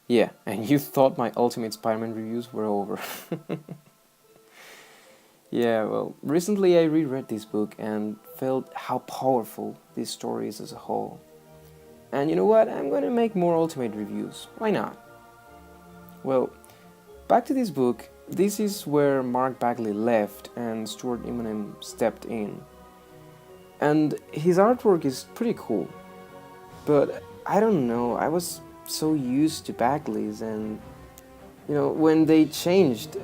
Yeah, and you thought my Ultimate Spider-Man reviews were over. Yeah, well, recently I reread this book and felt how powerful this story is as a whole. And you know what? I'm gonna make more Ultimate reviews. Why not? Well, back to this book. This is where Mark Bagley left and Stuart Immonen stepped in. And his artwork is pretty cool. But I don't know, I was so used to Bagley's, and when they changed,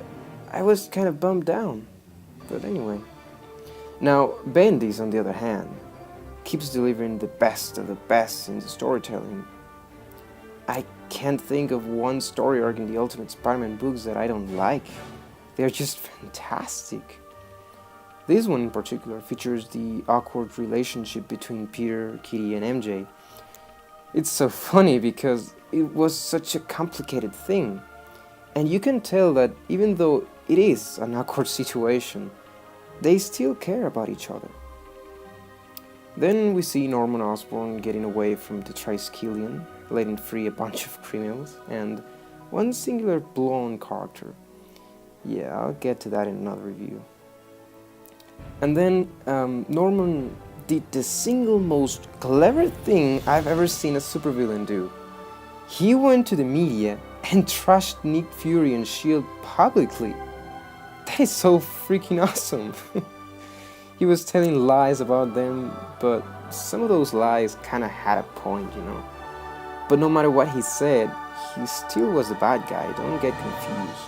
I was kind of bummed down. But anyway. Now, Bendis, on the other hand, keeps delivering the best of the best in the storytelling. I can't think of one story arc in the Ultimate Spider-Man books that I don't like. They're just fantastic. This one in particular features the awkward relationship between Peter, Kitty, and MJ. It's so funny because it was such a complicated thing. And you can tell that even though it is an awkward situation, they still care about each other. Then we see Norman Osborn getting away from the Triskelion, letting free a bunch of criminals, and one singular blown character. Yeah, I'll get to that in another review. And then Norman did the single most clever thing I've ever seen a supervillain do. He went to the media and trashed Nick Fury and S.H.I.E.L.D. publicly. That is so freaking awesome. He was telling lies about them, but some of those lies kinda had a point, But no matter what he said, he still was the bad guy, don't get confused.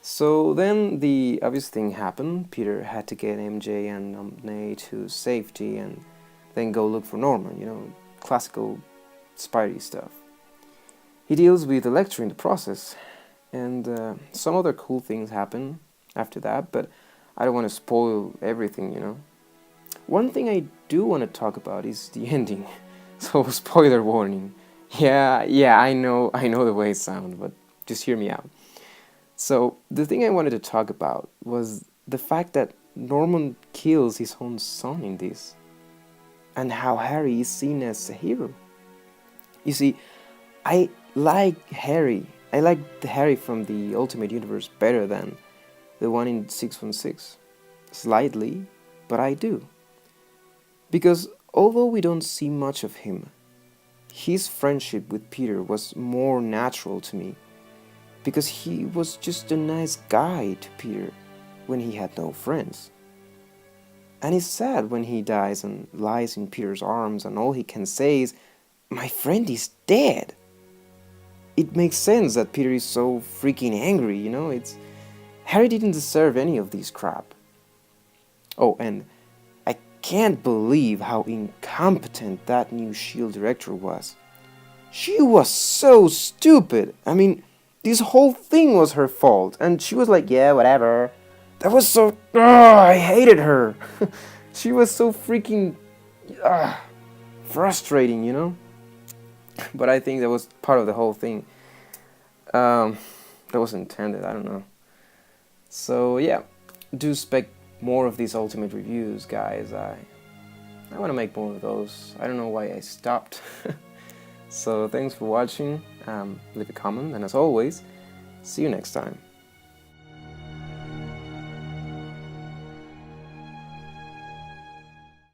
So then the obvious thing happened. Peter had to get MJ and Omni to safety and then go look for Norman, classical Spidey stuff. He deals with Electro in the process, and some other cool things happen after that, but I don't want to spoil everything. One thing I do want to talk about is the ending, so spoiler warning. Yeah, I know the way it sounds, but just hear me out. So, the thing I wanted to talk about was the fact that Norman kills his own son in this, and how Harry is seen as a hero. You see, I like the Harry from the Ultimate Universe better than the one in 616. Slightly, but I do. Because although we don't see much of him, his friendship with Peter was more natural to me. Because he was just a nice guy to Peter when he had no friends. And it's sad when he dies and lies in Peter's arms and all he can say is, "My friend is dead." It makes sense that Peter is so freaking angry, Harry didn't deserve any of this crap. Oh, and I can't believe how incompetent that new S.H.I.E.L.D. director was. She was so stupid. I mean, this whole thing was her fault, and she was like, "Yeah, whatever." That was so... I hated her. She was so freaking... frustrating, But I think that was part of the whole thing. That was intended, I don't know. So yeah, do expect more of these Ultimate reviews, guys. I want to make more of those. I don't know why I stopped. So thanks for watching. Leave a comment, and as always, see you next time.